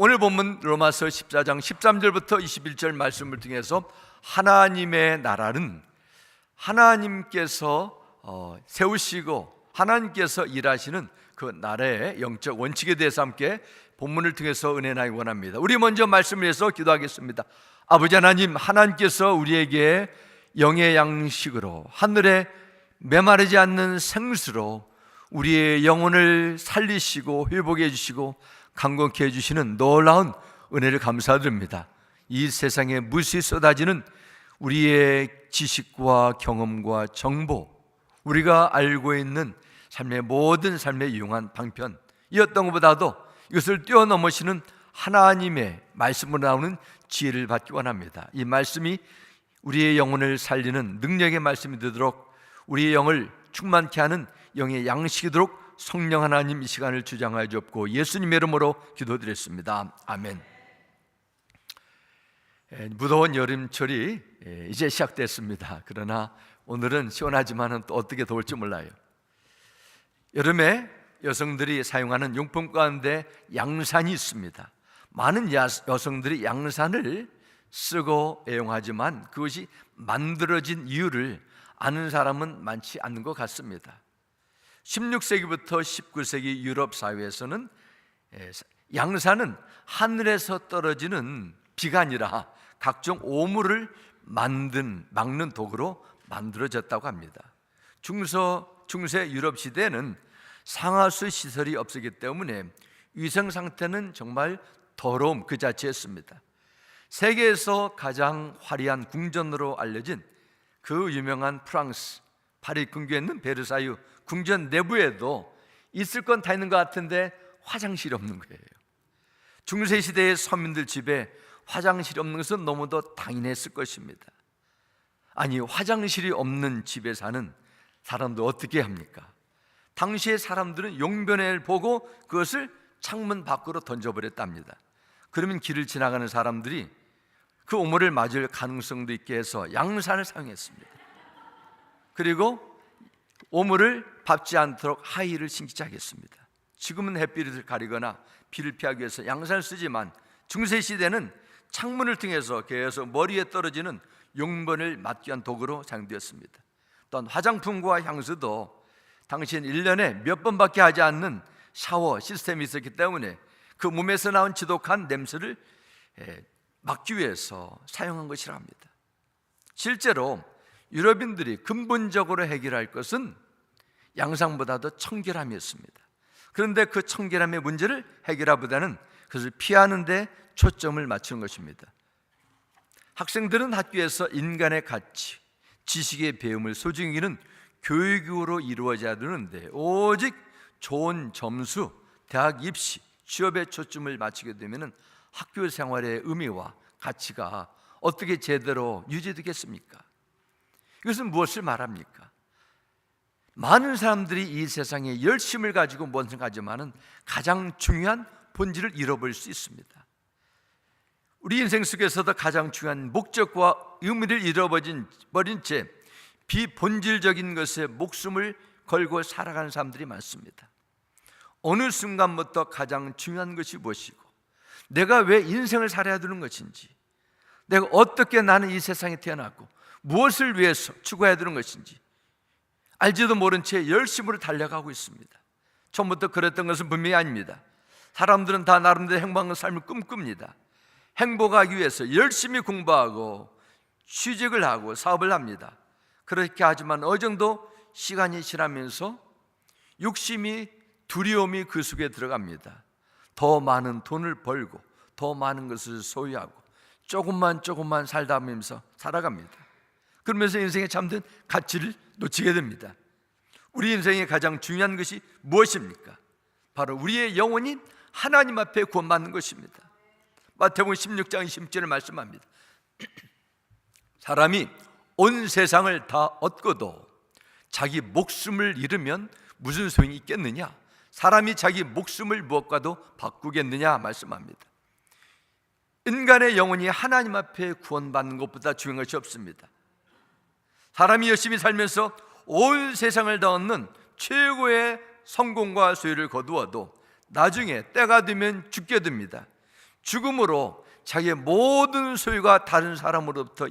오늘 본문 로마서 14장 13절부터 21절 말씀을 통해서 하나님의 나라는 하나님께서 세우시고 하나님께서 일하시는 그 나라의 영적 원칙에 대해서 함께 본문을 통해서 은혜 나누기 원합니다. 우리 먼저 말씀을 해서 기도하겠습니다. 아버지 하나님, 하나님께서 우리에게 영의 양식으로 하늘에 메마르지 않는 생수로 우리의 영혼을 살리시고 회복해 주시고 강건케 해주시는 놀라운 은혜를 감사드립니다. 이 세상에 무수히 쏟아지는 우리의 지식과 경험과 정보, 우리가 알고 있는 삶의 모든 삶에 유용한 방편, 이 어떤 것보다도 이것을 뛰어넘으시는 하나님의 말씀으로 나오는 지혜를 받기 원합니다. 이 말씀이 우리의 영혼을 살리는 능력의 말씀이 되도록, 우리의 영을 충만케 하는 영의 양식이 되도록 성령 하나님 이 시간을 주장하여 주옵고 예수님의 이름으로 기도드렸습니다. 아멘. 무더운 여름철이 이제 시작됐습니다. 그러나 오늘은 시원하지만 또 어떻게 더울지 몰라요. 여름에 여성들이 사용하는 용품 가운데 양산이 있습니다. 많은 여성들이 양산을 쓰고 애용하지만 그것이 만들어진 이유를 아는 사람은 많지 않는 것 같습니다. 16세기부터 19세기 유럽 사회에서는 양산은 하늘에서 떨어지는 비가 아니라 각종 오물을 막는 도구로 만들어졌다고 합니다. 중세 유럽 시대에는 상하수 시설이 없었기 때문에 위생 상태는 정말 더러움 그 자체였습니다. 세계에서 가장 화려한 궁전으로 알려진 그 유명한 프랑스 파리 근교에 있는 베르사유 궁전 내부에도 있을 건 다 있는 것 같은데 화장실이 없는 거예요. 중세 시대의 서민들 집에 화장실이 없는 것은 너무도 당연했을 것입니다. 아니, 화장실이 없는 집에 사는 사람도 어떻게 합니까? 당시의 사람들은 용변을 보고 그것을 창문 밖으로 던져버렸답니다. 그러면 길을 지나가는 사람들이 그 오물을 맞을 가능성도 있게 해서 양산을 사용했습니다. 그리고 오물을 밟지 않도록 하의를 신기지 하겠습니다. 지금은 햇빛을 가리거나 비를 피하기 위해서 양산을 쓰지만 중세시대는 창문을 통해서 계속 머리에 떨어지는 용변을 막기 위한 도구로 사용되었습니다. 또한 화장품과 향수도 당시엔 1년에 몇 번밖에 하지 않는 샤워 시스템이 있었기 때문에 그 몸에서 나온 지독한 냄새를 막기 위해서 사용한 것이라 합니다. 실제로 유럽인들이 근본적으로 해결할 것은 양상보다도 청결함이었습니다. 그런데 그 청결함의 문제를 해결하보다는 그것을 피하는 데 초점을 맞추는 것입니다. 학생들은 학교에서 인간의 가치, 지식의 배움을 소중히 여기는 교육으로 이루어져야 되는데 오직 좋은 점수, 대학 입시, 취업에 초점을 맞추게 되면 학교 생활의 의미와 가치가 어떻게 제대로 유지되겠습니까? 이것은 무엇을 말합니까? 많은 사람들이 이 세상에 열심을 가지고 무엇을 가지만은 가장 중요한 본질을 잃어버릴 수 있습니다. 우리 인생 속에서도 가장 중요한 목적과 의미를 잃어버린 채 비본질적인 것에 목숨을 걸고 살아가는 사람들이 많습니다. 어느 순간부터 가장 중요한 것이 무엇이고 내가 왜 인생을 살아야 되는 것인지, 내가 어떻게 나는 이 세상에 태어났고 무엇을 위해서 추구해야 되는 것인지 알지도 모른 채 열심으로 달려가고 있습니다. 처음부터 그랬던 것은 분명히 아닙니다. 사람들은 다 나름대로 행복한 삶을 꿈꿉니다. 행복하기 위해서 열심히 공부하고 취직을 하고 사업을 합니다. 그렇게 하지만 어느 정도 시간이 지나면서 욕심이, 두려움이 그 속에 들어갑니다. 더 많은 돈을 벌고 더 많은 것을 소유하고 조금만 살다면서 살아갑니다. 그러면서 인생에 참된 가치를 놓치게 됩니다. 우리 인생의 가장 중요한 것이 무엇입니까? 바로 우리의 영혼이 하나님 앞에 구원받는 것입니다. 마태복음 16장 10절을 말씀합니다. 사람이 온 세상을 다 얻고도 자기 목숨을 잃으면 무슨 소용이 있겠느냐? 사람이 자기 목숨을 무엇과도 바꾸겠느냐 말씀합니다. 인간의 영혼이 하나님 앞에 구원받는 것보다 중요한 것이 없습니다. 사람이 열심히 살면서 온 세상을 다 얻는 최고의 성공과 소유를 거두어도 나중에 때가 되면 죽게 됩니다. 죽음으로 자기의 모든 소유가 다른 사람으로부터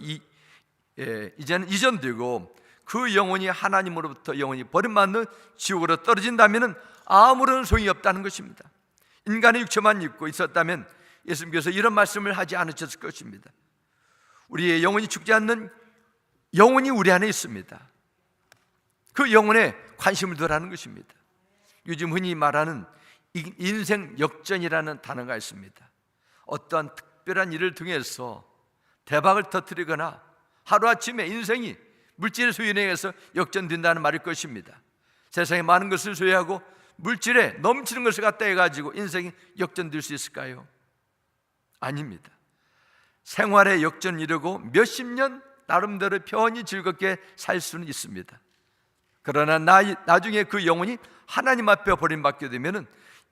이제는 이전되고 그 영혼이 하나님으로부터 영혼이 버림받는 지옥으로 떨어진다면 아무런 소용이 없다는 것입니다. 인간의 육체만 입고 있었다면 예수님께서 이런 말씀을 하지 않으셨을 것입니다. 우리의 영혼이 죽지 않는 영혼이 우리 안에 있습니다. 그 영혼에 관심을 두라는 것입니다. 요즘 흔히 말하는 인생 역전이라는 단어가 있습니다. 어떠한 특별한 일을 통해서 대박을 터뜨리거나 하루아침에 인생이 물질의 소유에 의해서 역전된다는 말일 것입니다. 세상에 많은 것을 소유하고 물질에 넘치는 것을 갖다 해가지고 인생이 역전될 수 있을까요? 아닙니다. 생활의 역전을 이루고 몇십 년 나름대로 편히 즐겁게 살 수는 있습니다. 그러나 나중에 그 영혼이 하나님 앞에 버림받게 되면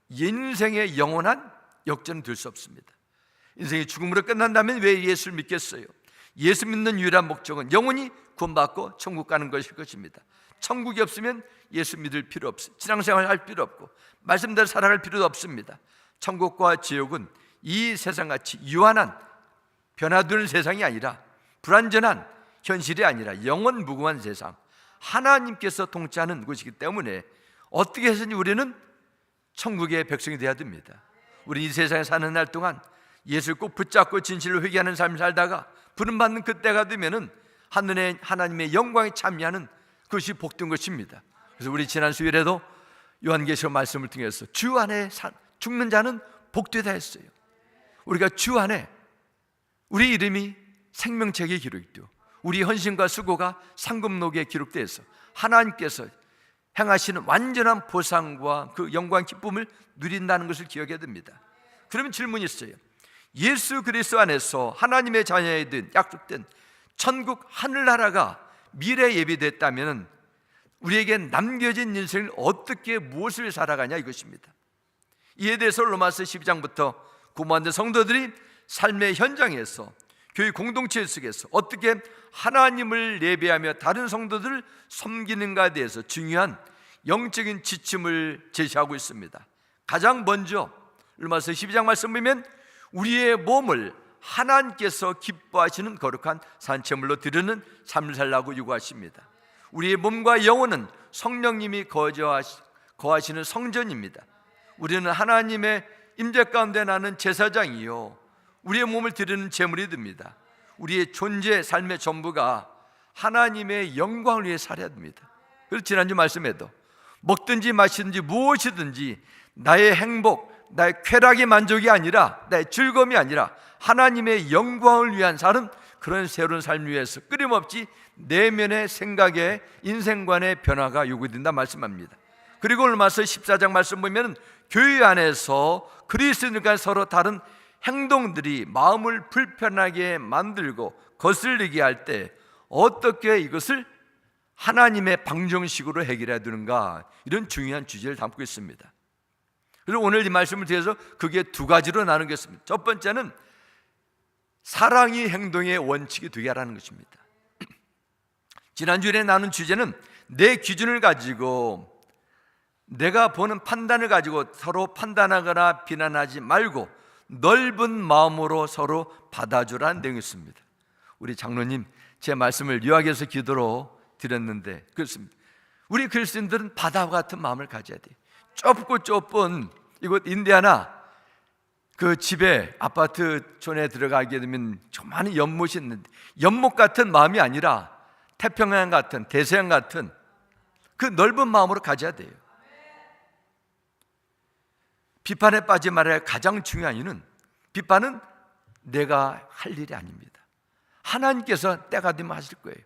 인생의 영원한 역전은 될 수 없습니다. 인생이 죽음으로 끝난다면 왜 예수를 믿겠어요? 예수 믿는 유일한 목적은 영혼이 구원받고 천국 가는 것일 것입니다. 천국이 없으면 예수 믿을 필요 없습니다. 신앙생활 할 필요 없고 말씀대로 살아갈 필요도 없습니다. 천국과 지옥은 이 세상같이 유한한 변화되는 세상이 아니라 불완전한 현실이 아니라 영원 무궁한 세상, 하나님께서 통치하는 곳이기 때문에 어떻게 해서든지 우리는 천국의 백성이 되어야 됩니다. 우리 이 세상에 사는 날 동안 예수를 꼭 붙잡고 진실로 회개하는 삶을 살다가 부름받는 그때가 되면은 하늘에 하나님의 영광에 참여하는 그것이 복된 것입니다. 그래서 우리 지난 수요일에도 요한계시록 말씀을 통해서 주 안에 죽는 자는 복되다 했어요. 우리가 주 안에 우리 이름이 생명책에 기록되어 우리 헌신과 수고가 상급록에 기록되어서 하나님께서 행하시는 완전한 보상과 그 영광 기쁨을 누린다는 것을 기억해야 됩니다. 그러면 질문이 있어요. 예수 그리스도 안에서 하나님의 자녀에 든 약속된 천국 하늘나라가 미래에 예비됐다면 우리에게 남겨진 인생을 어떻게 무엇을 살아가냐 이것입니다. 이에 대해서 로마서 12장부터 구원받은 성도들이 삶의 현장에서 교회 공동체 속에서 어떻게 하나님을 예배하며 다른 성도들을 섬기는가에 대해서 중요한 영적인 지침을 제시하고 있습니다. 가장 먼저 로마서 12장 말씀 보면 우리의 몸을 하나님께서 기뻐하시는 거룩한 산채물로 드리는 삶을 살라고 요구하십니다. 우리의 몸과 영혼은 성령님이 거하시는 성전입니다. 우리는 하나님의 임재 가운데 나는 제사장이요 우리의 몸을 드리는 제물이 됩니다. 우리의 존재, 삶의 전부가 하나님의 영광을 위해 살아야 됩니다. 그래서 지난주 말씀에도 먹든지 마시든지 무엇이든지 나의 행복, 나의 쾌락의 만족이 아니라 나의 즐거움이 아니라 하나님의 영광을 위한 삶, 그런 새로운 삶을 위해서 끊임없이 내면의 생각의 인생관의 변화가 요구된다 말씀합니다. 그리고 로마서 14장 말씀 보면 교회 안에서 그리스도인과 서로 다른 행동들이 마음을 불편하게 만들고 거슬리게 할 때 어떻게 이것을 하나님의 방정식으로 해결해야 되는가, 이런 중요한 주제를 담고 있습니다. 그리고 오늘 이 말씀을 통해서 그게 두 가지로 나누겠습니다. 첫 번째는 사랑이 행동의 원칙이 되게 하라는 것입니다. 지난주에 나눈 주제는 내 기준을 가지고 내가 보는 판단을 가지고 서로 판단하거나 비난하지 말고 넓은 마음으로 서로 받아주라는 내용이었습니다. 우리 장로님 제 말씀을 요약해서 기도로 드렸는데 그렇습니다. 우리 그리스도인들은 바다와 같은 마음을 가져야 돼요. 좁고 좁은 이곳 인디아나 그 집에 아파트촌에 들어가게 되면 많은 연못이 있는데 연못 같은 마음이 아니라 태평양 같은 대서양 같은 그 넓은 마음으로 가져야 돼요. 비판에 빠지지 말아야 가장 중요한 이유는 비판은 내가 할 일이 아닙니다. 하나님께서 때가 되면 하실 거예요.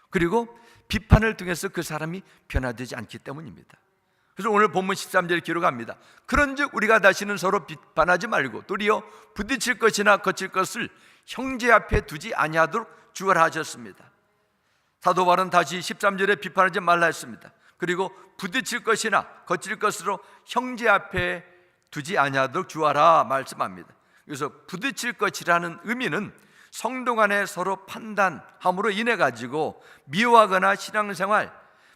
그리고 비판을 통해서 그 사람이 변화되지 않기 때문입니다. 그래서 오늘 본문 13절에 기록합니다. 그런즉 우리가 다시는 서로 비판하지 말고 도리어 부딪힐 것이나 거칠 것을 형제 앞에 두지 아니하도록 주의하라 하셨습니다. 사도 바울은 다시 13절에 비판하지 말라 했습니다. 그리고 부딪힐 것이나 거칠 것으로 형제 앞에 두지 아니하도록 주의하라 말씀합니다. 그래서 부딪힐 것이라는 의미는 성도 간에 서로 판단함으로 인해 가지고 미워하거나 신앙생활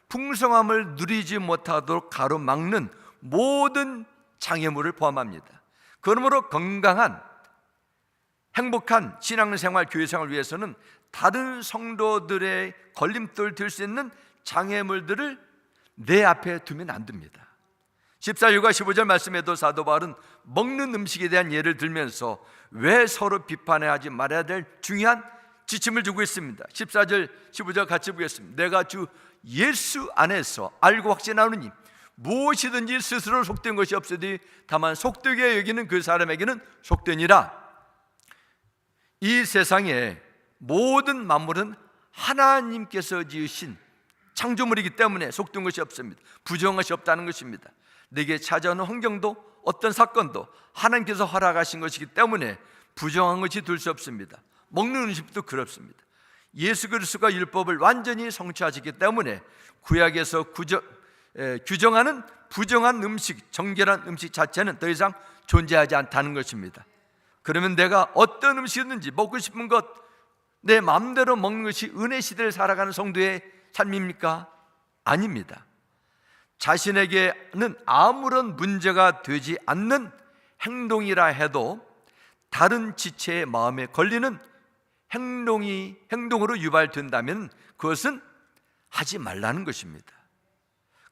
풍성함을 누리지 못하도록 가로막는 모든 장애물을 포함합니다. 그러므로 건강한 행복한 신앙생활, 교회생활을 위해서는 다른 성도들의 걸림돌 될 수 있는 장애물들을 내 앞에 두면 안 됩니다. 14절과 15절 말씀에도 사도 바울은 먹는 음식에 대한 예를 들면서 왜 서로 비판하지 말아야 될 중요한 지침을 주고 있습니다. 14절 15절 같이 보겠습니다. 내가 주 예수 안에서 알고 확신하노니 무엇이든지 스스로 속된 것이 없으되 다만 속되게 여기는 그 사람에게는 속되니라. 이 세상의 모든 만물은 하나님께서 지으신 창조물이기 때문에 속된 것이 없습니다. 부정한 것이 없다는 것입니다. 내게 찾아오는 환경도 어떤 사건도 하나님께서 허락하신 것이기 때문에 부정한 것이 될 수 없습니다. 먹는 음식도 그렇습니다. 예수 그리스도가 율법을 완전히 성취하셨기 때문에 구약에서 규정하는 부정한 음식, 정결한 음식 자체는 더 이상 존재하지 않다는 것입니다. 그러면 내가 어떤 음식이든지 먹고 싶은 것 내 마음대로 먹는 것이 은혜 시대를 살아가는 성도의 삶입니까? 아닙니다. 자신에게는 아무런 문제가 되지 않는 행동이라 해도 다른 지체의 마음에 걸리는 행동으로 유발된다면 그것은 하지 말라는 것입니다.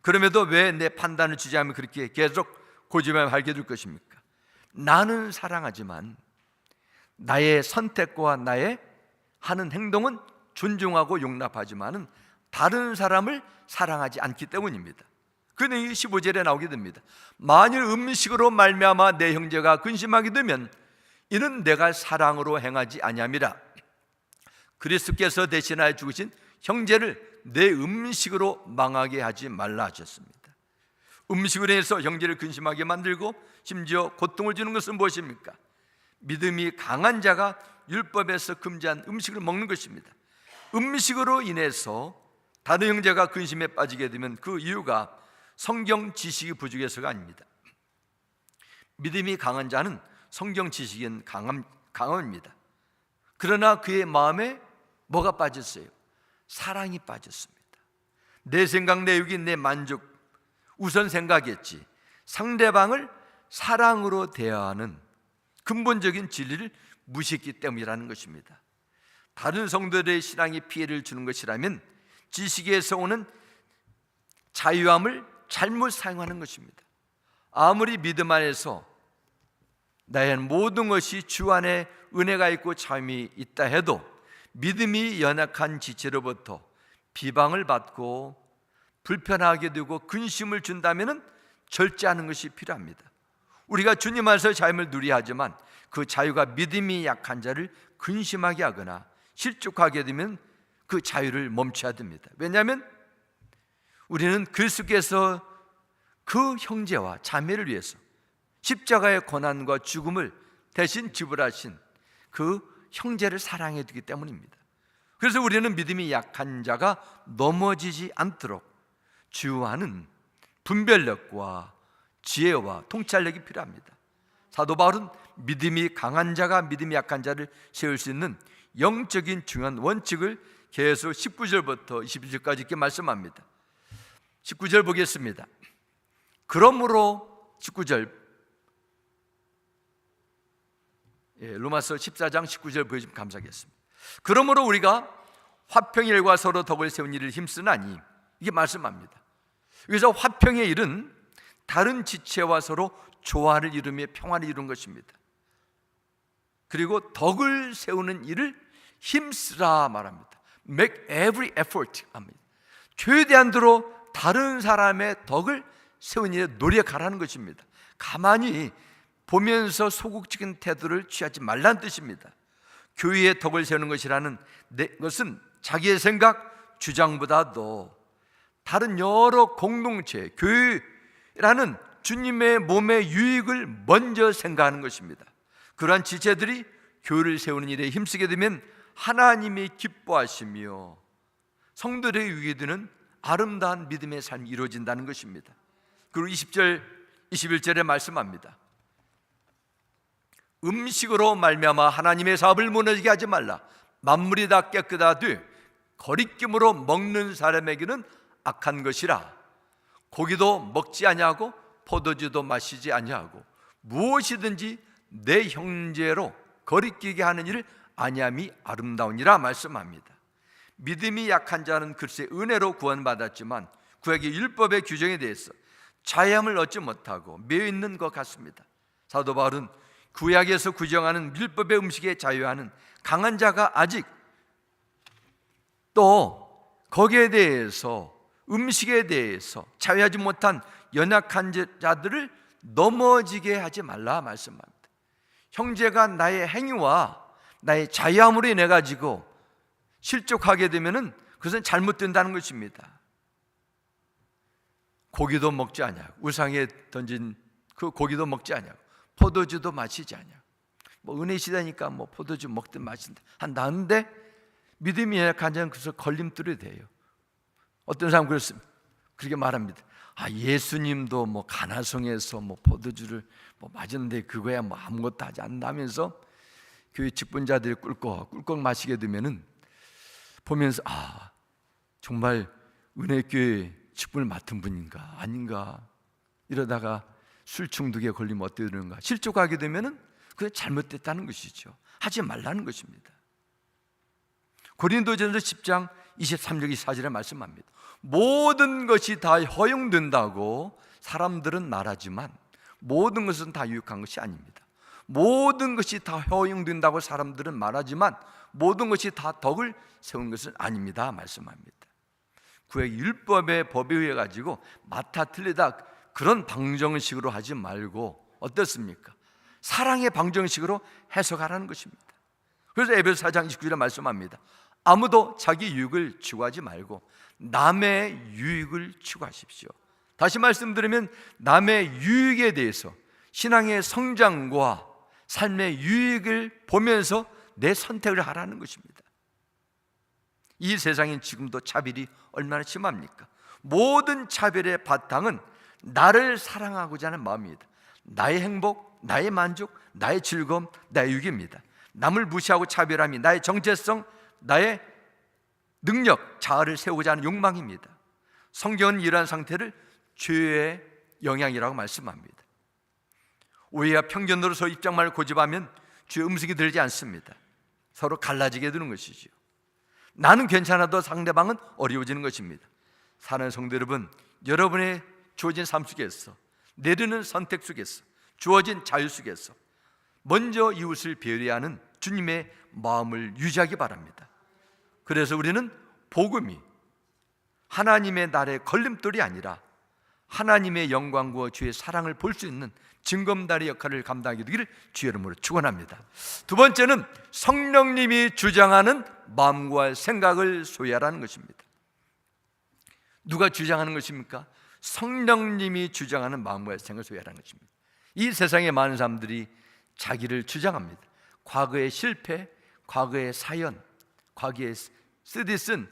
그럼에도 왜 내 판단을 주지하면 그렇게 계속 고집에 발게 될 것입니까? 나는 사랑하지만 나의 선택과 나의 하는 행동은 존중하고 용납하지만은 다른 사람을 사랑하지 않기 때문입니다. 그는 15절에 나오게 됩니다. 만일 음식으로 말미암아 내 형제가 근심하게 되면 이는 내가 사랑으로 행하지 아니함이라. 그리스도께서 대신하여 죽으신 형제를 내 음식으로 망하게 하지 말라 하셨습니다. 음식으로 해서 형제를 근심하게 만들고 심지어 고통을 주는 것은 무엇입니까? 믿음이 강한 자가 율법에서 금지한 음식을 먹는 것입니다. 음식으로 인해서 다른 형제가 근심에 빠지게 되면 그 이유가 성경 지식이 부족해서가 아닙니다. 믿음이 강한 자는 성경 지식은 강합니다. 그러나 그의 마음에 뭐가 빠졌어요? 사랑이 빠졌습니다. 내 생각, 내 욕이, 내 만족 우선 생각했지 상대방을 사랑으로 대하는 근본적인 진리를 무시했기 때문이라는 것입니다. 다른 성도들의 신앙에 피해를 주는 것이라면 지식에서 오는 자유함을 잘못 사용하는 것입니다. 아무리 믿음 안에서 나의 모든 것이 주 안에 은혜가 있고 참이 있다 해도 믿음이 연약한 지체로부터 비방을 받고 불편하게 되고 근심을 준다면 절제하는 것이 필요합니다. 우리가 주님 안에서 자유를 누리야 하지만 그 자유가 믿음이 약한 자를 근심하게 하거나 실족하게 되면 그 자유를 멈춰야 됩니다. 왜냐하면 우리는 그리스도께서 그 형제와 자매를 위해서 십자가의 고난과 죽음을 대신 지불하신 그 형제를 사랑해 두기 때문입니다. 그래서 우리는 믿음이 약한 자가 넘어지지 않도록 주의하는 분별력과 지혜와 통찰력이 필요합니다. 사도 바울은 믿음이 강한 자가 믿음이 약한 자를 세울 수 있는 영적인 중요한 원칙을 계속 19절부터 22절까지 이렇게 말씀합니다. 19절 보겠습니다. 그러므로 19절 로마서 14장 19절 보여주면 감사하겠습니다. 그러므로 우리가 화평의 일과 서로 덕을 세운 일을 힘쓰나니 이게 말씀합니다. 그래서 화평의 일은 다른 지체와 서로 조화를 이루며 평화를 이룬 것입니다. 그리고 덕을 세우는 일을 힘쓰라 말합니다. Make every effort 합니다. 최대한도로 다른 사람의 덕을 세우는 일에 노력하라는 것입니다. 가만히 보면서 소극적인 태도를 취하지 말라는 뜻입니다. 교회의 덕을 세우는 것이라는 것은 자기의 생각, 주장보다도 다른 여러 공동체, 교회라는 주님의 몸의 유익을 먼저 생각하는 것입니다. 그러한 지체들이 교회를 세우는 일에 힘쓰게 되면 하나님이 기뻐하시며 성도들의 유익이 되는 아름다운 믿음의 삶이 이루어진다는 것입니다. 그리고 20절, 21절에 말씀합니다. 음식으로 말미암아 하나님의 사업을 무너지게 하지 말라. 만물이 다 깨끗하되 거리낌으로 먹는 사람에게는 악한 것이라. 고기도 먹지 아니하고 포도주도 마시지 아니하고 무엇이든지 내 형제로 거리끼게 하는 일을 아니함이 아름다우니라 말씀합니다. 믿음이 약한 자는 글쎄 은혜로 구원받았지만 구약의 율법의 규정에 대해서 자유함을 얻지 못하고 매여 있는 것 같습니다. 사도 바울은 구약에서 규정하는 율법의 음식에 자유하는 강한 자가 아직 또 거기에 대해서 음식에 대해서 자유하지 못한 연약한 자들을 넘어지게 하지 말라 말씀합니다. 형제가 나의 행위와 나의 자유함으로 인해 가지고 실족하게 되면은 그것은 잘못된다는 것입니다. 고기도 먹지 않냐고, 우상에 던진 그 고기도 먹지 않냐고, 포도주도 마시지 않냐고, 뭐 은혜 시대니까 뭐 포도주 먹든 마신다 한다는데 믿음이 약한 자는 그래서 걸림돌이 돼요. 어떤 사람은 그렇습니다. 그렇게 말합니다. 예수님도 뭐 가나성에서 뭐 포도주를 뭐 맞았는데 그거야 뭐 아무것도 하지 않는다면서 교회 직분자들이 꿀꺽 마시게 되면은 보면서 정말 은혜교회 직분을 맡은 분인가 아닌가, 이러다가 술 중독에 걸리면 어떻게 되는가, 실족하게 되면은 그게 잘못됐다는 것이죠. 하지 말라는 것입니다. 고린도전서 10장 23절 24절에 말씀합니다. 모든 것이 다 허용된다고 사람들은 말하지만 모든 것은 다 유익한 것이 아닙니다. 모든 것이 다 허용된다고 사람들은 말하지만 모든 것이 다 덕을 세운 것은 아닙니다 말씀합니다. 구약 율법의 법에 의해 가지고 맞다 틀리다 그런 방정식으로 하지 말고 어떻습니까? 사랑의 방정식으로 해석하라는 것입니다. 그래서 에베소 4장 29절에 말씀합니다. 아무도 자기 유익을 추구하지 말고 남의 유익을 추구하십시오. 다시 말씀드리면 남의 유익에 대해서 신앙의 성장과 삶의 유익을 보면서 내 선택을 하라는 것입니다. 이 세상엔 지금도 차별이 얼마나 심합니까? 모든 차별의 바탕은 나를 사랑하고자 하는 마음입니다. 나의 행복, 나의 만족, 나의 즐거움, 나의 유익입니다. 남을 무시하고 차별함이 나의 정체성, 나의 능력, 자아를 세우고자 하는 욕망입니다. 성경은 이러한 상태를 죄의 영향이라고 말씀합니다. 오해와 편견으로 서로 입장만을 고집하면 죄의 음식이 들지 않습니다. 서로 갈라지게 되는 것이죠. 나는 괜찮아도 상대방은 어려워지는 것입니다. 사랑하는 성도 여러분, 여러분의 주어진 삶 속에서, 내리는 선택 속에서, 주어진 자유 속에서 먼저 이웃을 배려하는 주님의 마음을 유지하기 바랍니다. 그래서 우리는 복음이 하나님의 나라의 걸림돌이 아니라 하나님의 영광과 주의 사랑을 볼 수 있는 징검다리 역할을 감당하게 되기를 주의 이름으로 축원합니다. 두 번째는 성령님이 주장하는 마음과 생각을 소유하라는 것입니다. 누가 주장하는 것입니까? 성령님이 주장하는 마음과 생각을 소유하라는 것입니다. 이 세상에 많은 사람들이 자기를 주장합니다. 과거의 실패, 과거의 사연, 과거의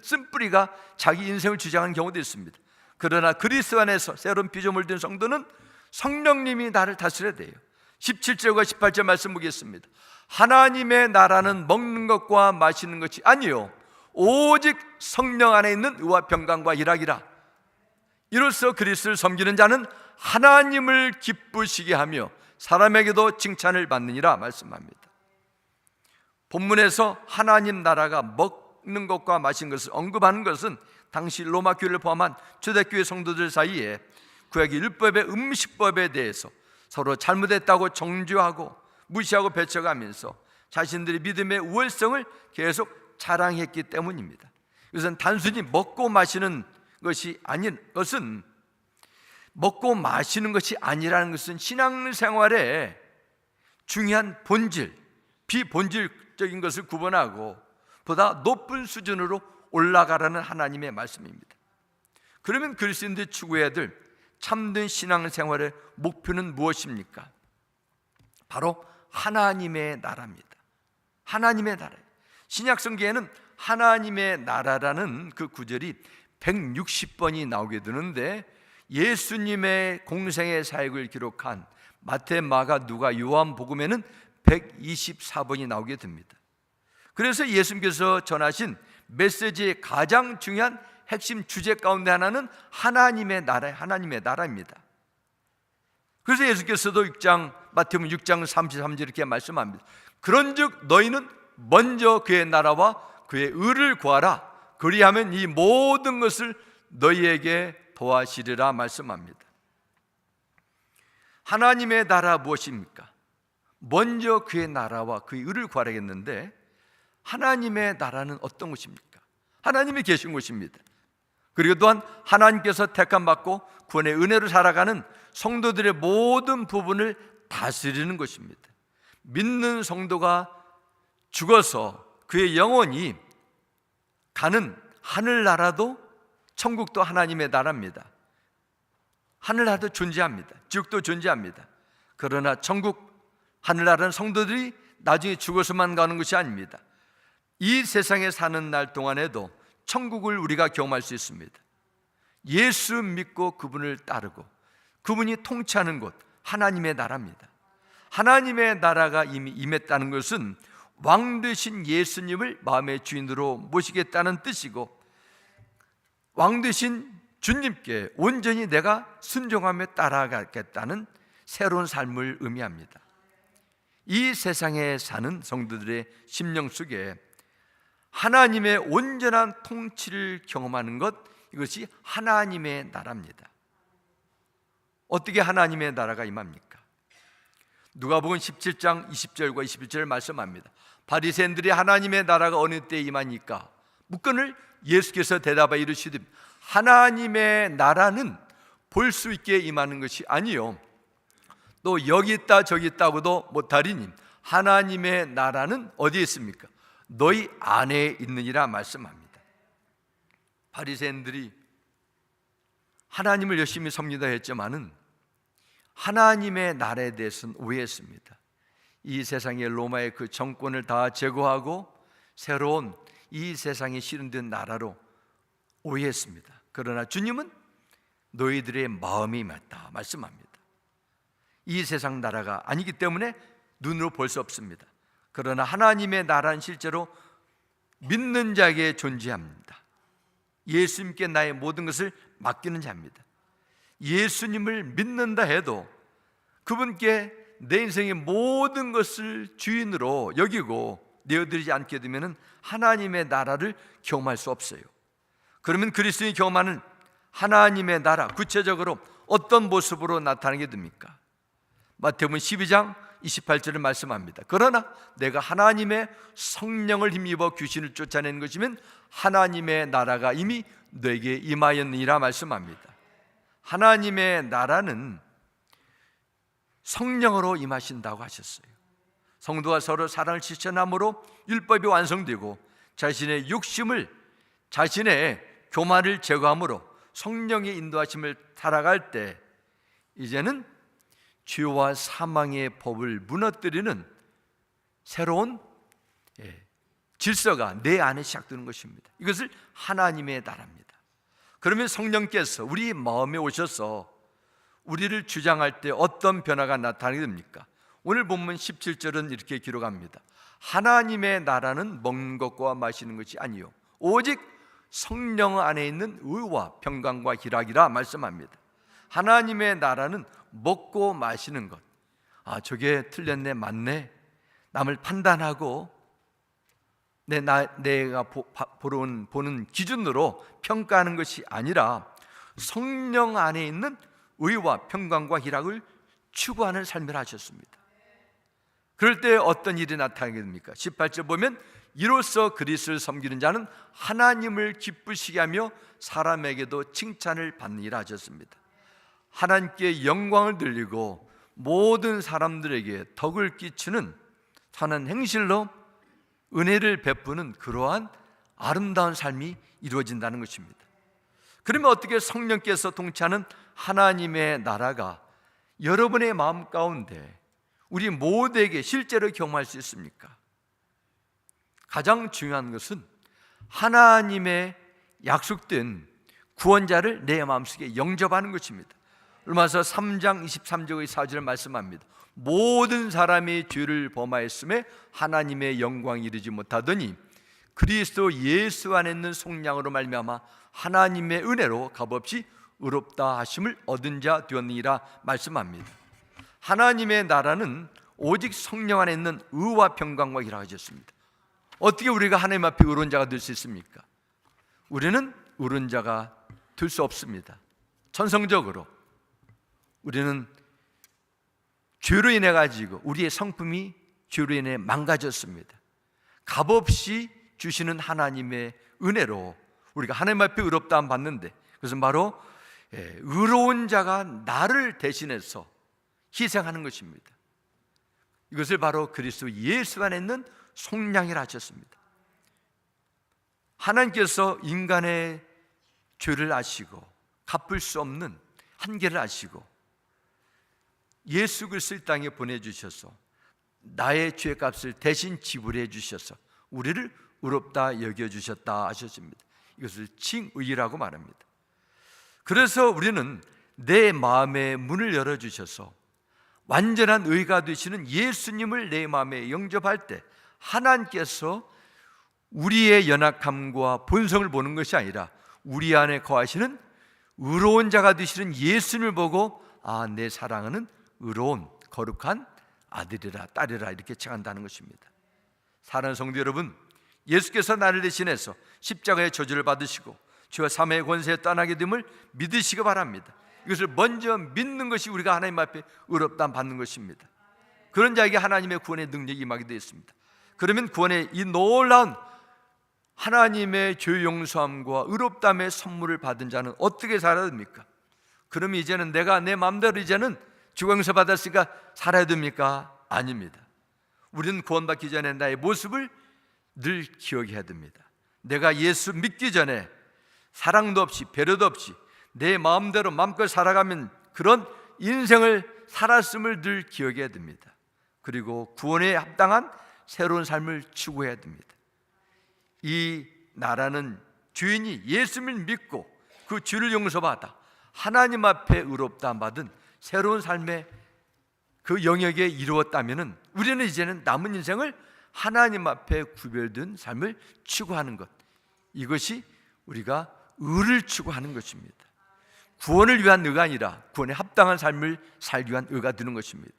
쓴뿌리가 자기 인생을 주장하는 경우도 있습니다. 그러나 그리스도 안에서 새로운 피조물 된 성도는 성령님이 나를 다스려야 돼요. 17절과 18절 말씀 보겠습니다. 하나님의 나라는 먹는 것과 마시는 것이 아니요 오직 성령 안에 있는 의와 평강과 일하기라. 이로써 그리스도를 섬기는 자는 하나님을 기쁘시게 하며 사람에게도 칭찬을 받느니라 말씀합니다. 본문에서 하나님 나라가 먹는 것과 마시는 것을 언급하는 것은 당시 로마 교회를 포함한 초대교회 성도들 사이에 구약의 율법의 음식법에 대해서 서로 잘못했다고 정죄하고 무시하고 배척하면서 자신들의 믿음의 우월성을 계속 자랑했기 때문입니다. 이것은 단순히 먹고 마시는 것이 아닌 것은, 먹고 마시는 것이 아니라는 것은 신앙생활에 중요한 본질, 비본질적인 것을 구분하고 보다 높은 수준으로 올라가라는 하나님의 말씀입니다. 그러면 그리스도인들이 추구해야 될 참된 신앙생활의 목표는 무엇입니까? 바로 하나님의 나라입니다. 하나님의 나라. 신약성경에는 하나님의 나라라는 그 구절이 160번이 나오게 되는데 예수님의 공생의 사역을 기록한 마태, 마가, 누가, 요한복음에는 124번이 나오게 됩니다. 그래서 예수님께서 전하신 메시지의 가장 중요한 핵심 주제 가운데 하나는 하나님의 나라입니다. 그래서 예수께서도 마태복음 6장 33절 이렇게 말씀합니다. 그런즉 너희는 먼저 그의 나라와 그의 의를 구하라. 그리하면 이 모든 것을 너희에게 더하시리라 말씀합니다. 하나님의 나라 무엇입니까? 먼저 그의 나라와 그의 의를 구하라겠는데, 하나님의 나라는 어떤 것입니까? 하나님이 계신 곳입니다. 그리고 또한 하나님께서 택함받고 구원의 은혜로 살아가는 성도들의 모든 부분을 다스리는 것입니다. 믿는 성도가 죽어서 그의 영혼이 가는 하늘나라도, 천국도 하나님의 나라입니다. 하늘나라도 존재합니다. 지옥도 존재합니다. 그러나 천국, 하늘나라는 성도들이 나중에 죽어서만 가는 것이 아닙니다. 이 세상에 사는 날 동안에도 천국을 우리가 경험할 수 있습니다. 예수 믿고 그분을 따르고 그분이 통치하는 곳, 하나님의 나라입니다. 하나님의 나라가 이미 임했다는 것은 왕 되신 예수님을 마음의 주인으로 모시겠다는 뜻이고, 왕 되신 주님께 온전히 내가 순종하며 따라가겠다는 새로운 삶을 의미합니다. 이 세상에 사는 성도들의 심령 속에 하나님의 온전한 통치를 경험하는 것, 이것이 하나님의 나라입니다. 어떻게 하나님의 나라가 임합니까? 누가복음 17장 20절과 21절을 말씀합니다. 바리새인들이 하나님의 나라가 어느 때에 임하니까 묻거늘 예수께서 대답하여 이르시되, 하나님의 나라는 볼 수 있게 임하는 것이 아니요 또 여기 있다 저기 있다고도 못하리니 하나님의 나라는 어디에 있습니까? 너희 안에 있느니라 말씀합니다. 바리새인들이 하나님을 열심히 섬기다 했지만은 하나님의 나라에 대해서는 오해했습니다. 이 세상의 로마의 그 정권을 다 제거하고 새로운 이 세상에 실현된 나라로 오해했습니다. 그러나 주님은 너희들의 마음이 맞다 말씀합니다. 이 세상 나라가 아니기 때문에 눈으로 볼 수 없습니다. 그러나 하나님의 나라는 실제로 믿는 자에게 존재합니다. 예수님께 나의 모든 것을 맡기는 자입니다. 예수님을 믿는다 해도 그분께 내 인생의 모든 것을 주인으로 여기고 내어드리지 않게 되면 하나님의 나라를 경험할 수 없어요. 그러면 그리스도인이 경험하는 하나님의 나라, 구체적으로 어떤 모습으로 나타나게 됩니까? 마태복음 12장 28절을 말씀합니다. 그러나 내가 하나님의 성령을 힘입어 귀신을 쫓아내는 것이면 하나님의 나라가 이미 너에게 임하였느니라 말씀합니다. 하나님의 나라는 성령으로 임하신다고 하셨어요. 성도가 서로 사랑을 실천함으로 율법이 완성되고 자신의 욕심을, 자신의 교만을 제거함으로 성령의 인도하심을 살아갈 때 이제는 죄와 사망의 법을 무너뜨리는 새로운 질서가 내 안에 시작되는 것입니다. 이것을 하나님의 나라입니다. 그러면 성령께서 우리 마음에 오셔서 우리를 주장할 때 어떤 변화가 나타나게 됩니까? 오늘 본문 17절은 이렇게 기록합니다. 하나님의 나라는 먹는 것과 마시는 것이 아니요 오직 성령 안에 있는 의와 평강과 희락이라 말씀합니다. 하나님의 나라는 먹고 마시는 것, 저게 틀렸네 맞네, 남을 판단하고 내가 보는 기준으로 평가하는 것이 아니라 성령 안에 있는 의와 평강과 희락을 추구하는 삶을 하셨습니다. 그럴 때 어떤 일이 나타나게 됩니까? 18절 보면 이로써 그리스도를 섬기는 자는 하나님을 기쁘시게 하며 사람에게도 칭찬을 받느니라 하셨습니다. 하나님께 영광을 돌리고 모든 사람들에게 덕을 끼치는 선한 행실로 은혜를 베푸는 그러한 아름다운 삶이 이루어진다는 것입니다. 그러면 어떻게 성령께서 통치하는 하나님의 나라가 여러분의 마음 가운데 우리 모두에게 실제로 경험할 수 있습니까? 가장 중요한 것은 하나님의 약속된 구원자를 내 마음속에 영접하는 것입니다. 로마서 3장 23절의 4절을 말씀합니다. 모든 사람이 죄를 범하였음에 하나님의 영광이 이르지 못하더니 그리스도 예수 안에 있는 속량으로 말미암아 하나님의 은혜로 값없이 의롭다 하심을 얻은 자 되었느니라 말씀합니다. 하나님의 나라는 오직 성령 안에 있는 의와 평강과 이라 하셨습니다. 어떻게 우리가 하나님 앞에 의로운 자가 될 수 있습니까? 우리는 의로운 자가 될 수 없습니다. 천성적으로 우리는 죄로 인해 가지고 우리의 성품이 죄로 인해 망가졌습니다. 값없이 주시는 하나님의 은혜로 우리가 하나님 앞에 의롭다함 받는데, 그것은 바로 의로운 자가 나를 대신해서 희생하는 것입니다. 이것을 바로 그리스도 예수 안에 있는 속량이라 하셨습니다. 하나님께서 인간의 죄를 아시고 갚을 수 없는 한계를 아시고 예수 그리스도를 땅에 보내주셔서 나의 죄값을 대신 지불해 주셔서 우리를 의롭다 여겨주셨다 하셨습니다. 이것을 칭의라고 말합니다. 그래서 우리는 내 마음의 문을 열어주셔서 완전한 의가 되시는 예수님을 내 마음에 영접할 때 하나님께서 우리의 연약함과 본성을 보는 것이 아니라 우리 안에 거하시는 의로운 자가 되시는 예수님을 보고 내 사랑하는 의로운 거룩한 아들이라 딸이라 이렇게 칭한다는 것입니다. 사랑하는 성도 여러분, 예수께서 나를 대신해서 십자가의 저주를 받으시고 죄와 사망의 권세에 떠나게 됨을 믿으시기 바랍니다. 이것을 먼저 믿는 것이 우리가 하나님 앞에 의롭다함 받는 것입니다. 그런 자에게 하나님의 구원의 능력이 임하게 되어 있습니다. 그러면 구원의 이 놀라운 하나님의 죄 용서함과 의롭다함의 선물을 받은 자는 어떻게 살아야 됩니까? 그러면 이제는 내가 내 마음대로 이제는 죄 용서 받았으니까 살아야 됩니까? 아닙니다. 우리는 구원받기 전에 나의 모습을 늘 기억해야 됩니다. 내가 예수 믿기 전에 사랑도 없이 배려도 없이 내 마음대로 마음껏 살아가면 그런 인생을 살았음을 늘 기억해야 됩니다. 그리고 구원에 합당한 새로운 삶을 추구해야 됩니다. 이 나라는 주인이 예수님을 믿고 그 죄를 용서받아 하나님 앞에 의롭다함 받은 새로운 삶의 그 영역에 이루었다면 우리는 이제는 남은 인생을 하나님 앞에 구별된 삶을 추구하는 것, 이것이 우리가 의를 추구하는 것입니다. 구원을 위한 의가 아니라 구원에 합당한 삶을 살기 위한 의가 되는 것입니다.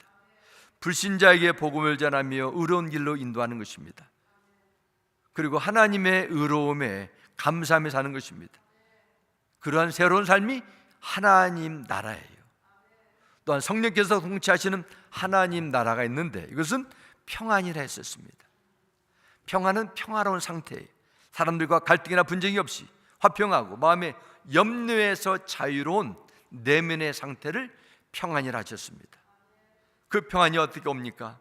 불신자에게 복음을 전하며 의로운 길로 인도하는 것입니다. 그리고 하나님의 의로움에 감사하며 사는 것입니다. 그러한 새로운 삶이 하나님 나라예요. 또한 성령께서 통치하시는 하나님 나라가 있는데 이것은 평안이라 했었습니다. 평안은 평화로운 상태예요. 사람들과 갈등이나 분쟁이 없이 화평하고 마음의 염려에서 자유로운 내면의 상태를 평안이라 하셨습니다. 그 평안이 어떻게 옵니까?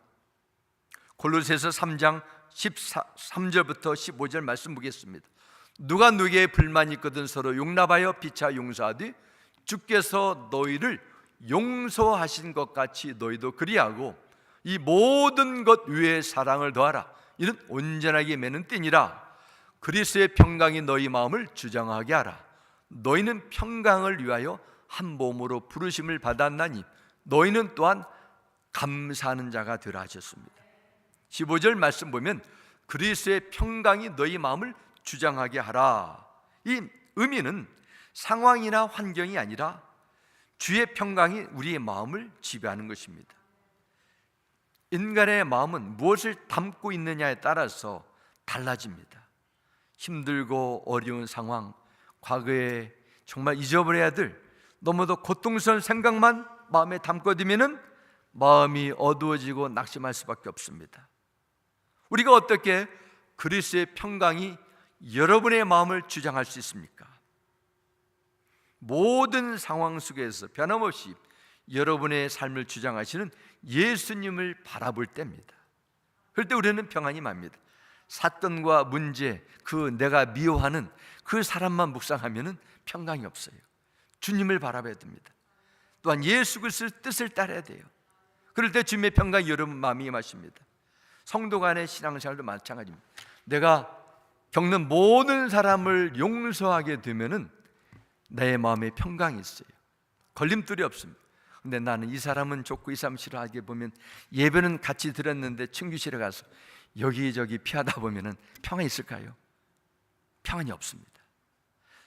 골로새서 3장 13절부터 15절 말씀 보겠습니다. 누가 누구에게 불만이 있거든 서로 용납하여 피차 용서하되 주께서 너희를 용서하신 것 같이 너희도 그리하고 이 모든 것 위에 사랑을 더하라. 이는 온전하게 매는 띠니라. 그리스도의 평강이 너희 마음을 주장하게 하라. 너희는 평강을 위하여 한 몸으로 부르심을 받았나니 너희는 또한 감사하는 자가 되라 하셨습니다. 15절 말씀 보면 그리스도의 평강이 너희 마음을 주장하게 하라. 이 의미는 상황이나 환경이 아니라 주의 평강이 우리의 마음을 지배하는 것입니다. 인간의 마음은 무엇을 담고 있느냐에 따라서 달라집니다. 힘들고 어려운 상황, 과거에 정말 잊어버려야 될 너무도 고통스러운 생각만 마음에 담고두면은 마음이 어두워지고 낙심할 수밖에 없습니다. 우리가 어떻게 그리스도의 평강이 여러분의 마음을 주장할 수 있습니까? 모든 상황 속에서 변함없이 여러분의 삶을 주장하시는 예수님을 바라볼 때입니다. 그럴 때 우리는 평안이 맙니다. 사건과 문제, 그 내가 미워하는 그 사람만 묵상하면 평강이 없어요. 주님을 바라봐야 됩니다. 또한 예수 그리스도의 뜻을 따라야 돼요. 그럴 때 주님의 평강이 여러분 마음에 임하십니다. 성도 간의 신앙생활도 마찬가지입니다. 내가 겪는 모든 사람을 용서하게 되면은 내 마음에 평강이 있어요. 걸림돌이 없습니다. 근데 나는 이 사람은 좋고 이 사람 싫어하게 보면 예배는 같이 드렸는데 친구실에 가서 여기저기 피하다 보면은 평안이 있을까요? 평안이 없습니다.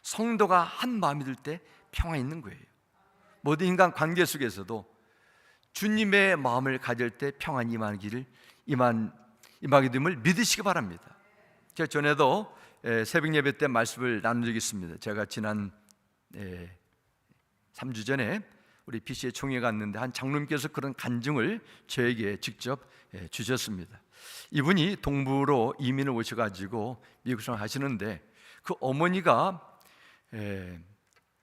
성도가 한 마음이 들 때 평안이 있는 거예요. 모든 인간 관계 속에서도 주님의 마음을 가질 때 평안이 임하게 됨을 믿으시기 바랍니다. 제가 전에도 새벽 예배 때 말씀을 나눈 적이 있습니다. 제가 지난 3주 전에 우리 BC의 총회 갔는데 한 장로님께서 그런 간증을 저에게 직접 주셨습니다. 이분이 동부로 이민을 오셔가지고 미국 생활하시는데 그 어머니가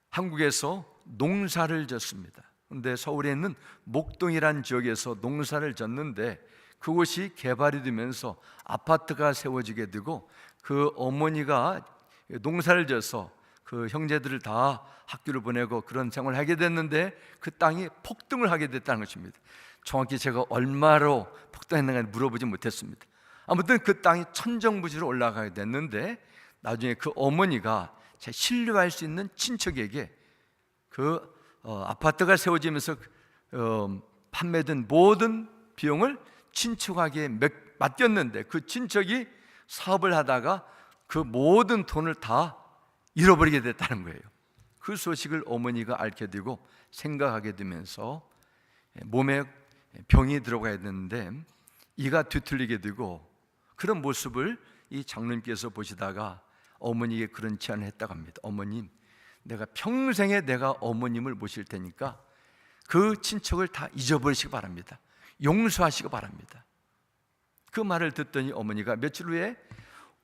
한국에서 농사를 졌습니다. 그런데 서울에 있는 목동이라는 지역에서 농사를 졌는데 그곳이 개발이 되면서 아파트가 세워지게 되고 그 어머니가 농사를 져서 그 형제들을 다 학교를 보내고 그런 생활을 하게 됐는데 그 땅이 폭등을 하게 됐다는 것입니다. 정확히 제가 얼마로 폭등했는가 물어보지 못했습니다. 아무튼 그 땅이 천정부지로 올라가게 됐는데 나중에 그 어머니가 신뢰할 수 있는 친척에게 그 아파트가 세워지면서 판매된 모든 비용을 친척에게 맡겼는데 그 친척이 사업을 하다가 그 모든 돈을 다 잃어버리게 됐다는 거예요. 그 소식을 어머니가 앓게 되고 생각하게 되면서 몸에 병이 들어가야 되는데 이가 뒤틀리게 되고 그런 모습을 이 장로님께서 보시다가 어머니에게 그런 제안을 했다고 합니다. 어머님, 내가 평생에 내가 어머님을 모실 테니까 그 친척을 다 잊어버리시기 바랍니다. 용서하시기 바랍니다. 그 말을 듣더니 어머니가 며칠 후에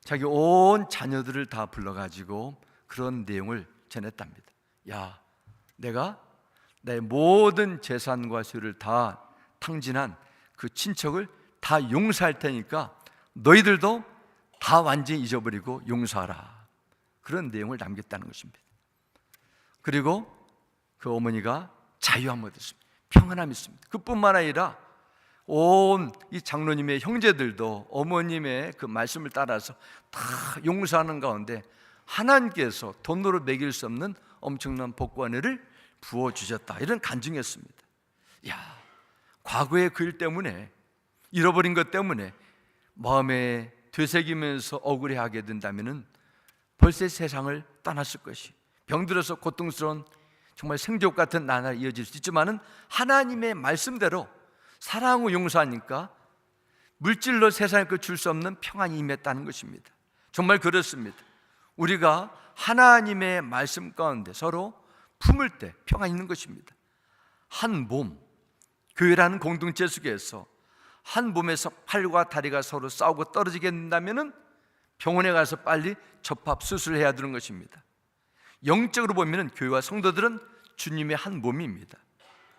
자기 온 자녀들을 다 불러가지고 그런 내용을 전했답니다. 야, 내가 내 모든 재산과 소유를 다 탕진한 그 친척을 다 용서할 테니까 너희들도 다 완전히 잊어버리고 용서하라. 그런 내용을 남겼다는 것입니다. 그리고 그 어머니가 자유함을 얻었습니다. 평안함이 있습니다. 그뿐만 아니라 온 이 장로님의 형제들도 어머님의 그 말씀을 따라서 다 용서하는 가운데 하나님께서 돈으로 매길 수 없는 엄청난 복과 은혜를 부어주셨다. 이런 간증이었습니다. 야, 과거의 그 일 때문에 잃어버린 것 때문에 마음에 되새기면서 억울해하게 된다면 벌써 세상을 떠났을 것이 병들어서 고통스러운 정말 생족 같은 나날이 이어질 수 있지만은 하나님의 말씀대로 사랑하고 용서하니까 물질로 세상에 줄 수 없는 평안이 임했다는 것입니다. 정말 그렇습니다. 우리가 하나님의 말씀 가운데 서로 품을 때 평안이 있는 것입니다. 한 몸, 교회라는 공동체 속에서 한 몸에서 팔과 다리가 서로 싸우고 떨어지게 된다면 병원에 가서 빨리 접합 수술을 해야 되는 것입니다. 영적으로 보면 교회와 성도들은 주님의 한 몸입니다.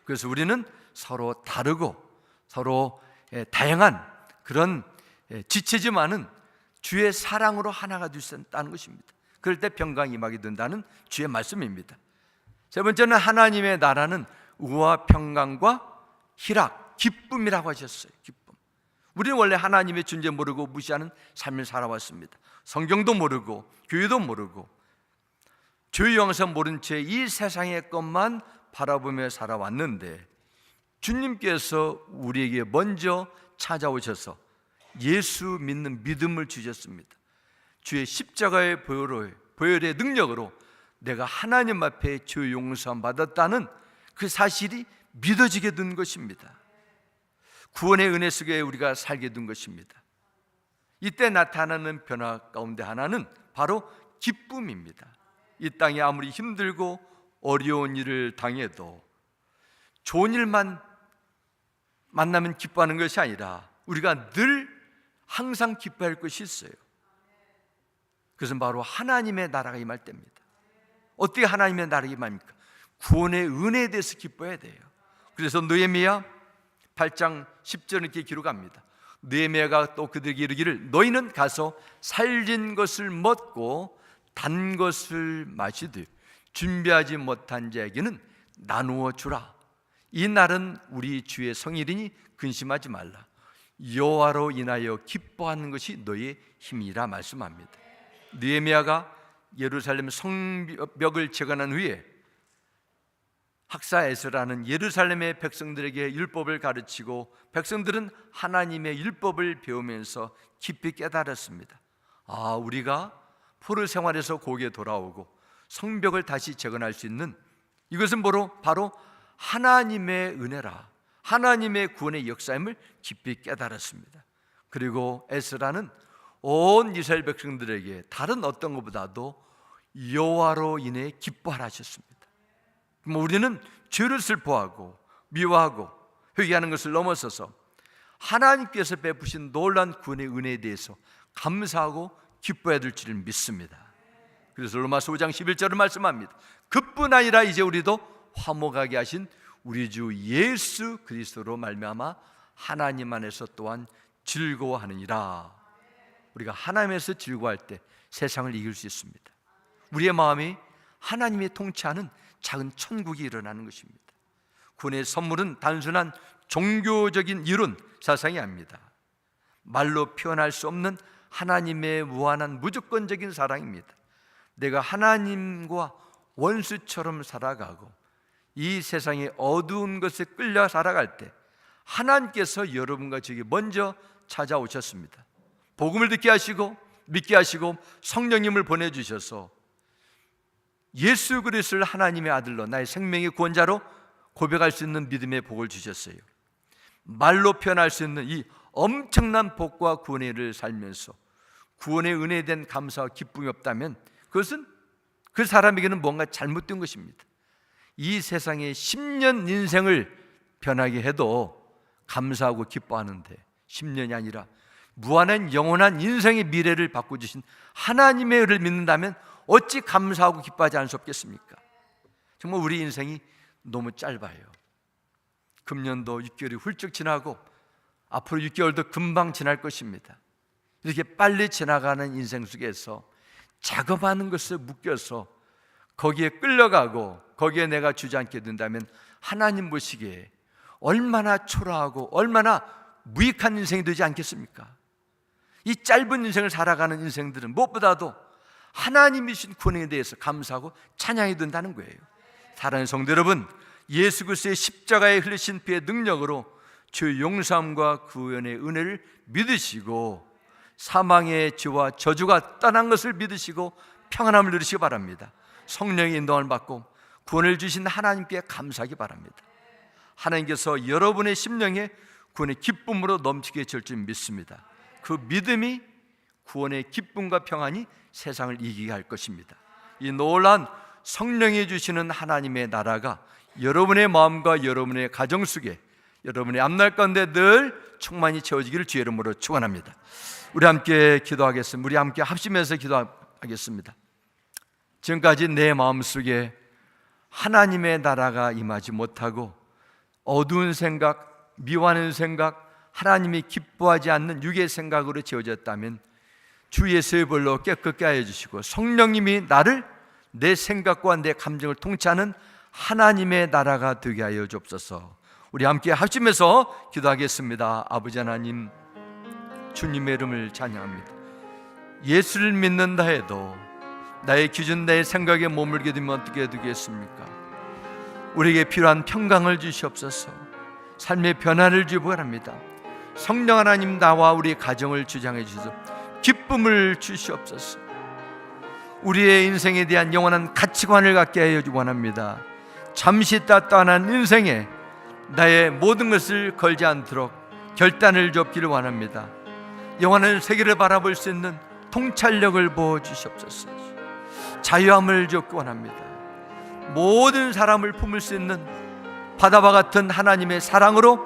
그래서 우리는 서로 다르고 서로 다양한 그런 지체지만은 주의 사랑으로 하나가 될 수 있다는 것입니다. 그럴 때 평강이 임하게 된다는 주의 말씀입니다. 세 번째는 하나님의 나라는 우와 평강과 희락, 기쁨이라고 하셨어요. 기쁨. 우리는 원래 하나님의 존재 모르고 무시하는 삶을 살아왔습니다. 성경도 모르고 교회도 모르고 주의 영광 모른 채 이 세상의 것만 바라보며 살아왔는데 주님께서 우리에게 먼저 찾아오셔서 예수 믿는 믿음을 주셨습니다. 주의 십자가의 보혈의 능력으로 내가 하나님 앞에 죄 용서함 받았다는 그 사실이 믿어지게 된 것입니다. 구원의 은혜 속에 우리가 살게 된 것입니다. 이때 나타나는 변화 가운데 하나는 바로 기쁨입니다. 이 땅에 아무리 힘들고 어려운 일을 당해도 좋은 일만 만나면 기뻐하는 것이 아니라 우리가 늘 항상 기뻐할 것이 있어요. 그것은 바로 하나님의 나라가 임할 때입니다. 어떻게 하나님의 나라가 임합니까? 구원의 은혜에 대해서 기뻐해야 돼요. 그래서 느헤미야 8장 10절은 이렇게 기록합니다. 느헤미야가 또 그들에게 이르기를 너희는 가서 살린 것을 먹고 단 것을 마시되 준비하지 못한 자에게는 나누어 주라. 이 날은 우리 주의 성일이니 근심하지 말라. 여호와로 인하여 기뻐하는 것이 너의 힘이라 말씀합니다. 느헤미야가 예루살렘 성벽을 재건한 후에 학사 에스라는 예루살렘의 백성들에게 율법을 가르치고 백성들은 하나님의 율법을 배우면서 깊이 깨달았습니다. 우리가 포로 생활에서 고개 돌아오고 성벽을 다시 재건할 수 있는 이것은 바로 하나님의 은혜라. 하나님의 구원의 역사임을 깊이 깨달았습니다. 그리고 에스라는 온 이스라엘 백성들에게 다른 어떤 것보다도 여호와로 인해 기뻐하라 하셨습니다. 우리는 죄를 슬퍼하고 미워하고 회개하는 것을 넘어서서 하나님께서 베푸신 놀라운 구원의 은혜에 대해서 감사하고 기뻐해야 될 줄 믿습니다. 그래서 로마서 5장 11절을 말씀합니다. 그뿐 아니라 이제 우리도 화목하게 하신 우리 주 예수 그리스도로 말미암아 하나님 안에서 또한 즐거워하느니라. 우리가 하나님에서 즐거워할 때 세상을 이길 수 있습니다. 우리의 마음이 하나님이 통치하는 작은 천국이 일어나는 것입니다. 구원의 선물은 단순한 종교적인 이론, 사상이 아닙니다. 말로 표현할 수 없는 하나님의 무한한 무조건적인 사랑입니다. 내가 하나님과 원수처럼 살아가고 이 세상의 어두운 것에 끌려 살아갈 때 하나님께서 여러분과 저에게 먼저 찾아오셨습니다. 복음을 듣게 하시고 믿게 하시고 성령님을 보내주셔서 예수 그리스도를 하나님의 아들로 나의 생명의 구원자로 고백할 수 있는 믿음의 복을 주셨어요. 말로 표현할 수 있는 이 엄청난 복과 구원의 일을 살면서 구원의 은혜에 대한 감사와 기쁨이 없다면 그것은 그 사람에게는 뭔가 잘못된 것입니다. 이 세상의 10년 인생을 변하게 해도 감사하고 기뻐하는데 10년이 아니라 무한한 영원한 인생의 미래를 바꿔주신 하나님의 은혜를 믿는다면 어찌 감사하고 기뻐하지 않을 수 없겠습니까? 정말 우리 인생이 너무 짧아요. 금년도 6개월이 훌쩍 지나고 앞으로 6개월도 금방 지날 것입니다. 이렇게 빨리 지나가는 인생 속에서 자그마한 것에 묶여서 거기에 끌려가고 거기에 내가 주저앉게 된다면 하나님 보시기에 얼마나 초라하고 얼마나 무익한 인생이 되지 않겠습니까? 이 짧은 인생을 살아가는 인생들은 무엇보다도 하나님이 주신 구원에 대해서 감사하고 찬양해야 된다는 거예요. 사랑하는 성도 여러분, 예수 그리스도의 십자가에 흘리신 피의 능력으로 죄 용서함과 구원의 은혜를 믿으시고 사망의 죄와 저주가 떠난 것을 믿으시고 평안함을 누리시기 바랍니다. 성령의 인도함을 받고 구원을 주신 하나님께 감사하기 바랍니다. 하나님께서 여러분의 심령에 구원의 기쁨으로 넘치게 해줄 줄 믿습니다. 그 믿음이 구원의 기쁨과 평안이 세상을 이기게 할 것입니다. 이 놀라운 성령이 주시는 하나님의 나라가 여러분의 마음과 여러분의 가정 속에 여러분의 앞날 가운데 늘 충만히 채워지기를 주의 이름으로 축원합니다. 우리 함께 기도하겠습니다. 우리 함께 합심해서 기도하겠습니다. 지금까지 내 마음속에 하나님의 나라가 임하지 못하고 어두운 생각, 미워하는 생각, 하나님이 기뻐하지 않는 육의 생각으로 채워졌다면 주 예수의 벌로 깨끗게 하여 주시고 성령님이 나를 내 생각과 내 감정을 통치하는 하나님의 나라가 되게 하여 주옵소서. 우리 함께 합심해서 기도하겠습니다. 아버지 하나님, 주님의 이름을 찬양합니다. 예수를 믿는다 해도 나의 기준, 나의 생각에 머물게 되면 어떻게 되겠습니까? 우리에게 필요한 평강을 주시옵소서. 삶의 변화를 주시기 바랍니다. 성령 하나님, 나와 우리 가정을 주장해 주셔서 기쁨을 주시옵소서. 우리의 인생에 대한 영원한 가치관을 갖게 하여 주기 원합니다. 잠시 떠난 인생에 나의 모든 것을 걸지 않도록 결단을 줬기를 원합니다. 영원한 세계를 바라볼 수 있는 통찰력을 부어주시옵소서. 자유함을 줬기 원합니다. 모든 사람을 품을 수 있는 바다와 같은 하나님의 사랑으로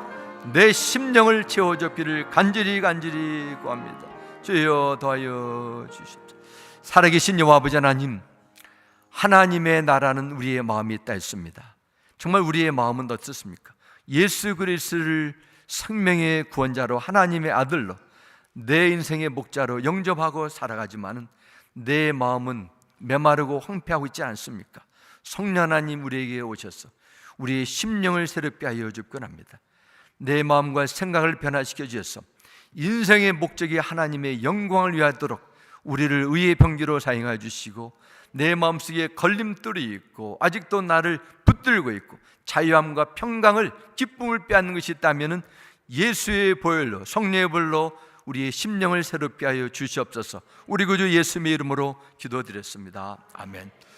내 심령을 채워줬기를 간절히 구합니다. 주여 도와여 주십시오. 살아계신 여호와 아버지 하나님, 하나님의 나라는 우리의 마음에 있다 했습니다. 정말 우리의 마음은 어떻습니까? 예수 그리스도를 생명의 구원자로 하나님의 아들로 내 인생의 목자로 영접하고 살아가지만은 내 마음은 메마르고 황폐하고 있지 않습니까? 성령 하나님 우리에게 오셔서 우리의 심령을 새롭게 하여 주옵곤 합니다. 내 마음과 생각을 변화시켜 주셔서 인생의 목적이 하나님의 영광을 위하도록 우리를 의의 병기로 사용해 주시고 내 마음속에 걸림돌이 있고 아직도 나를 붙들고 있고 자유함과 평강을 기쁨을 빼앗는 것이 있다면 예수의 보혈로 성령의 보혈로 우리의 심령을 새롭게 하여 주시옵소서. 우리 구주 예수님의 이름으로 기도드렸습니다. 아멘.